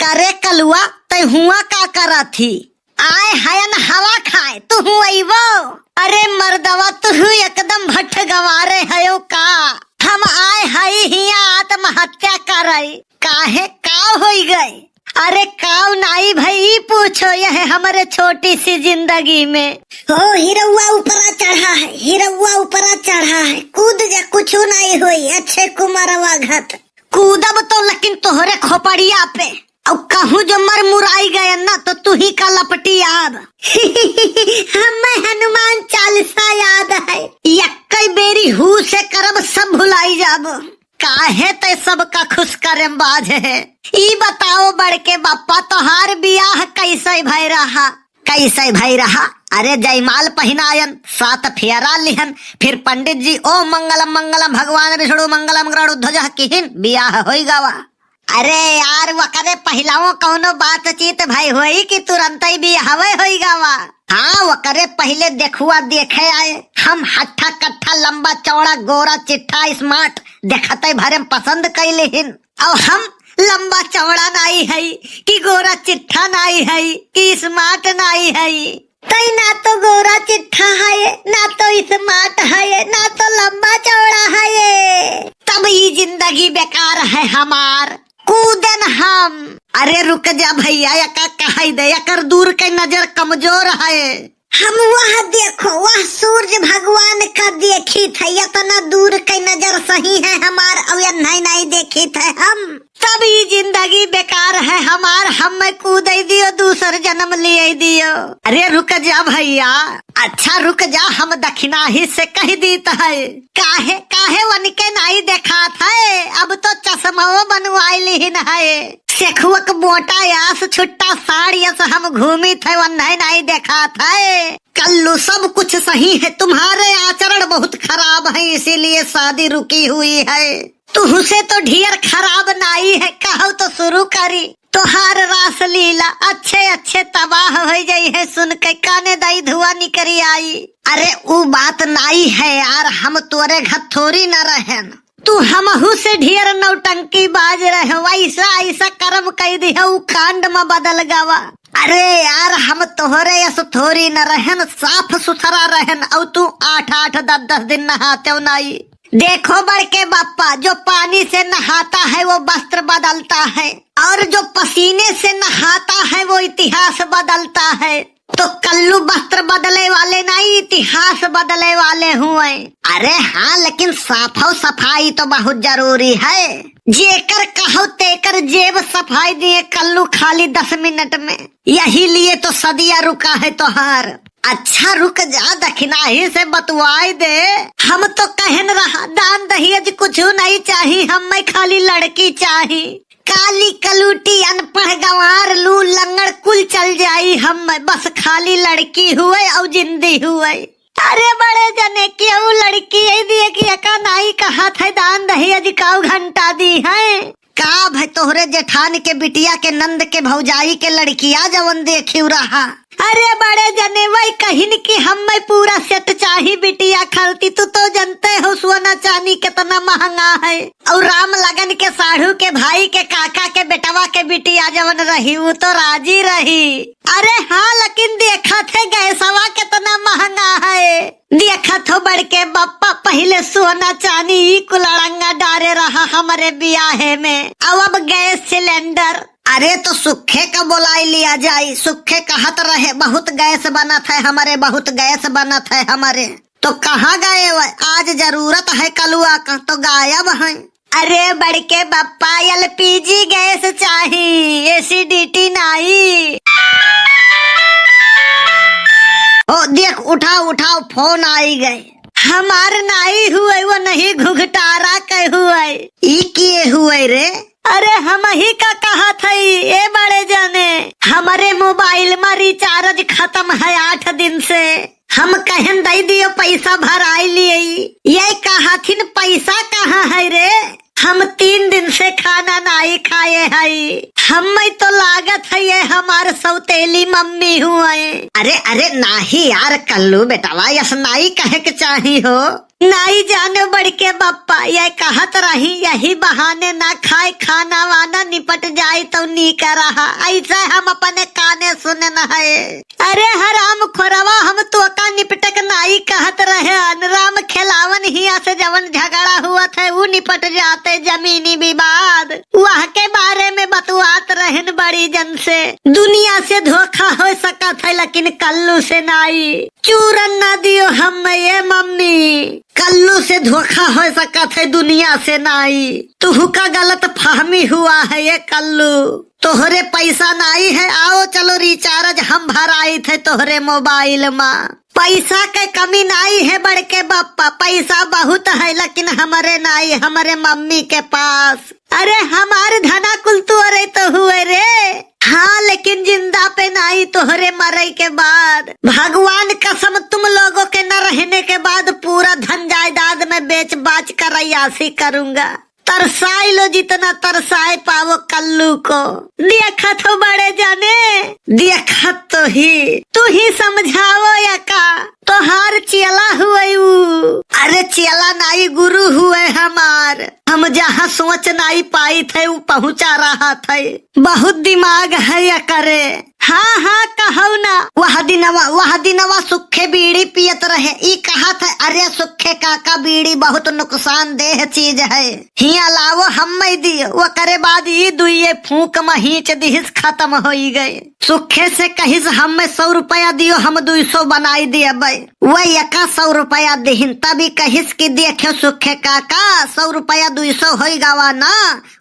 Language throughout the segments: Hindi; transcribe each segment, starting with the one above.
करे कलुआ ते हुआ का करा थी? आए हयन हवा खाए तू वो। अरे मर्दवा तू एकदम भट्ट गवारे हयो का। हम आए हई हिया आत्महत्या करई काहे का होई गए? अरे काव नाई भाई पूछो यह हमारे छोटी सी जिंदगी में। ओ हिरौआ ऊपरा चढ़ा है, हिरौआ ऊपरा चढ़ा है, कूद जा कुछ नहीं होई। अच्छे कुमारवा घात कूदब तो लेकिन तोहरे खोपड़िया पे और कहूँ जो मर मुराई गए ना तो तू ही का लपटी आब। हमें हनुमान चालीसा याद है। यक्कई बेरी हु से करब सब भुलाई जाब। काहे ते सबका खुश करे बाज है। ई बताओ बड़के बापा तोहार बियाह कैसे भई रहा? कैसे भई रहा? अरे जयमाल पहनायन, 7 फेरा लिहन, फिर पंडित जी ओ मंगलम मंगलम भगवान विष्णु मंगलम गरुड़ध्वज किहिन बियाह होई गवा। अरे यार वकरे पहलाओ कौनो बातचीत भाई होई कि तुरंत ही बियाहवे होई गवा। हाँ वकरे पहले देखुआ देखे आए हम हट्ठा कट्ठा लंबा चौड़ा गोरा चिट्ठा स्मार्ट देखते भरे पसंद कैले हिन। और हम लंबा चौड़ा नाई है कि गोरा चिट्ठा नाई है कि स्मार्ट नाई है। तई ना तो गोरा चिट्ठा है, ना तो स्मार्ट है, ना तो लंबा चौड़ा है। तब ये जिंदगी बेकार है हमार। कूदन हम। अरे रुक जा भैया यका कहाई दे यकर दूर के नजर कमजोर है। हम वह देखो वह सूरज भगवान का देखी थे, इतना दूर की नजर सही है हमार और ये नहीं देखी थे हम। तब ये जिंदगी बेकार है हमार। हम कूद दियो दूसर जन्म लिए दियो। अरे रुक जा भैया। अच्छा रुक जा हम दक्षिणा ही से कह दीत है। काहे काहे वन के नहीं देखा था। अब तो चश्मा बनवाई है। सेखुअक मोटा यास छुट्टा साड़ी हम घूमी थे वन नहीं देखा था। कल्लू सब कुछ सही है, तुम्हारे आचरण बहुत खराब है इसीलिए शादी रुकी हुई है। तुहसे तो ढेर खराब नाई है। कहो तो शुरू करी तोहार रास लीला अच्छे अच्छे तबाह हो जाई है। सुन के काने दाई धुआं निकरी आई। अरे वो बात नाई है यार, हम तोरे घर थोड़ी न रहेन। तू हमहू से ढेर नौटंकी बाज रहे वैसा ऐसा कर्म कह दी है कांड में बदल गवा। अरे यार हम तोहरे यस थोड़ी न रहन, साफ सुथरा रहन और तू 8-8 10-10 दिन नहाते नहीं। देखो बड़के बापा जो पानी से नहाता है वो वस्त्र बदलता है और जो पसीने से नहाता है वो इतिहास बदलता है। तो कल्लू वस्त्र बदले वाले नहीं इतिहास बदले वाले हुए। अरे हाँ लेकिन साफ सफाई तो बहुत जरूरी है। जेकर कहो तेकर जेब सफाई दिए कल्लू खाली 10 मिनट में। यही लिए तो सदिया रुका है तोहार। अच्छा रुक जा दक्षिणा ही से बतवाई दे। हम तो कहन रहा दान दहेज कुछ नहीं चाहिए, हमें खाली लड़की चाहिए। काली कलूटी अनपढ़ गंवार लू लंगड़ कुल चल जाई, हम बस खाली लड़की हुए और जिंदी हुए। अरे बड़े जने क्यों लड़की दिए कि एका नहीं कहा था दान दहेज का घंटा दी है। का भाई तोहरे जेठान के बिटिया के नंद के भौजाई के लड़किया जवन देखी रहा। अरे बड़े जने वही कहिन कि हमें पूरा सेट चाहिए बिटिया खलती। तू तो जानते हो सोना चांदी कितना महंगा है। और राम लगन के साढ़ू के भाई के काका के बेटवा के बिटिया जवन रही वो तो राजी रही। अरे हाँ लेकिन देखा थे गैसवा कितना महंगा है। देखा थो बड़के बप्पा पहले सोना चांदी कुलड़ंगा डारे रहा हमारे ब्याहे में। अब गैस सिलेंडर। अरे तो सुखे का बोलाई लिया जाए। सुखे कहत रहे बहुत गैस बना था हमारे, बहुत गैस बना था हमारे। तो कहाँ गए वो? आज जरूरत है कलुआ का तो गायब है। अरे बड़के बप्पा एलपीजी गैस चाहिए, एसिडिटी नहीं। ओ देख उठाओ उठाओ फोन आई गए। हमार नाई हुए वो नहीं घुघटारा के हुए। ई किए हुए रे? अरे हम ही का कहा था ये बड़े जाने हमारे मोबाइल में रिचार्ज खत्म है 8 दिन से। हम कहन दे दियो पैसा भराई लिए। ये कहा थी पैसा कहाँ है रे? हम 3 दिन से खाना नहीं खाए है। हमें तो लागत है ये हमारे सौतेली मम्मी हुए। अरे अरे नाही यार कल्लू बेटावा यस नाई कहे के चाही हो। नाई जाने बढ़ के बप्पा ये कहत रही यही बहाने ना खाए खाना वाना निपट जाए तो नी रहा ऐसा हम अपने काने सुने न है। अरे हराम खोरवा हम तो का निपटक नाई कहत रहे राम खिलावन ही से जवन झगड़ा हुआ था वो निपट जाते जमीनी विवाद वह के बारे में बतवात रहन बड़ी जन से। दुनिया से धोखा हो सका था लेकिन कल्लू से नाई चूरन न दियो हम ये मम्मी। कल्लू से धोखा हो सका था दुनिया से नाई। तू का गलत फहमी हुआ है ये कल्लू। तोहरे पैसा नाई है आओ चलो रिचार्ज हम भराई थे तोहरे मोबाइल में। पैसा के कमी नाई है बड़ के बप्पा पैसा बहुत है लेकिन हमारे नाई हमारे मम्मी के पास। अरे हमारे धना कुल तुअरे तो हुए रे। हाँ लेकिन जिंदा पे नाई तोहरे मरे के बाद। भगवान कसम तुम लोगों के न रहने के बाद पूरा धन जायदाद में बेच बाच कर अयासी करूंगा। तरसाई लो जितना तरसाए पावो कल्लू को। देखा तो बड़े जाने देखा तो ही तू ही समझावो या का तोहार चेला हुए ऊ। अरे चेला नाई गुरु हुए हमार। हम जहाँ सोच नाई पाई थे वो पहुँचा रहा थे। बहुत दिमाग है या करे। हाँ हाँ कहू ना वह दिनवा सुखे बीड़ी पियत रहे ई कहा था। अरे सुखे काका बीड़ी बहुत नुकसानदेह चीज है ही अलावो हम दियो वो करे बाद ये दुए फूक महीच दिहिस खत्म हो गए। सुखे से कहिस हम 100 रुपया दियो हम 200 बनाई दिए वही एका 100 रुपया दिहिन तभी कहिस की देखे सुखे काका 100 रुपया 200 हो गवा ना।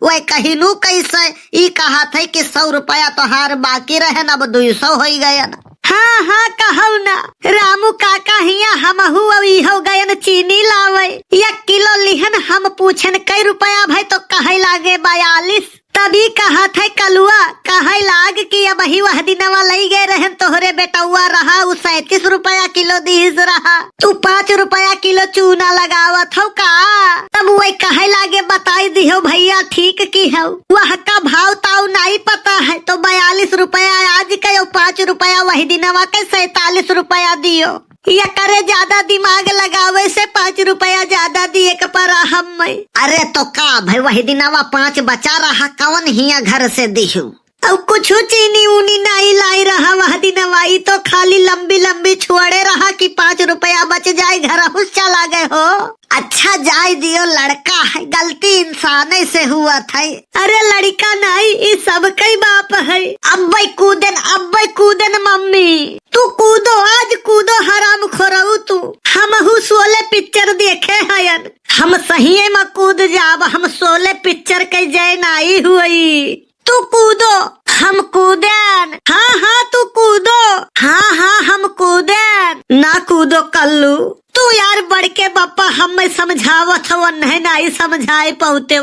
वही कहिनू कैसे ई कहा था कि 100 रुपया तोहार बाकी रहे अब 200 हो गया ना। हाँ हाँ कहू ना रामू काका हिया हमहू हो गयन चीनी लावे 1 किलो लिहन हम पूछन कई रुपया भाई तो कहे लागे 42। तभी कहा था कलुआ कहे लाग कि अब ही वह दिनवा लई गए रहन तोहरे बेटुआ रहा उ 37 रुपया किलो दीस रहा तू 5 रुपया किलो चूना लगावत हो का। तब वही कहे लागे बताई दियो भैया ठीक की है वह का भाव ताऊ नहीं पता है तो 42 रुपया आज का 5 रुपया वही दिनवा के 47 रुपया दियो। या करे ज्यादा दिमाग लगावे से 5 रुपया ज्यादा दिए के पर हम। अरे तो का भाई वही दिनवा 5 बचा रहा कौन हिया घर से दिहू अब कुछ चीनी ऊनी नहीं लाई रहा वह दिनवाई तो खाली लंबी लंबी छोड़े रहा कि 5 रुपया बच जाए घर हुस चला गए हो। अच्छा जाए दियो लड़का है गलती इंसान से हुआ था। अरे लड़का नहीं इस सब कई बाप है। अब कूदन मम्मी तू कूदो आज कूदो हराम खोरऊ तू। हम 16 पिक्चर देखे हयन हम सही में कूद जाब हम 16 पिक्चर के जय नाई हुई। तू कूदो हम कूदन। हाँ हाँ तू कूदो। हाँ हाँ हम कूदन ना कूदो कल्लू तू यार बढ़ के बप्पा हम समझावत हो नहीं समझाए पहुते।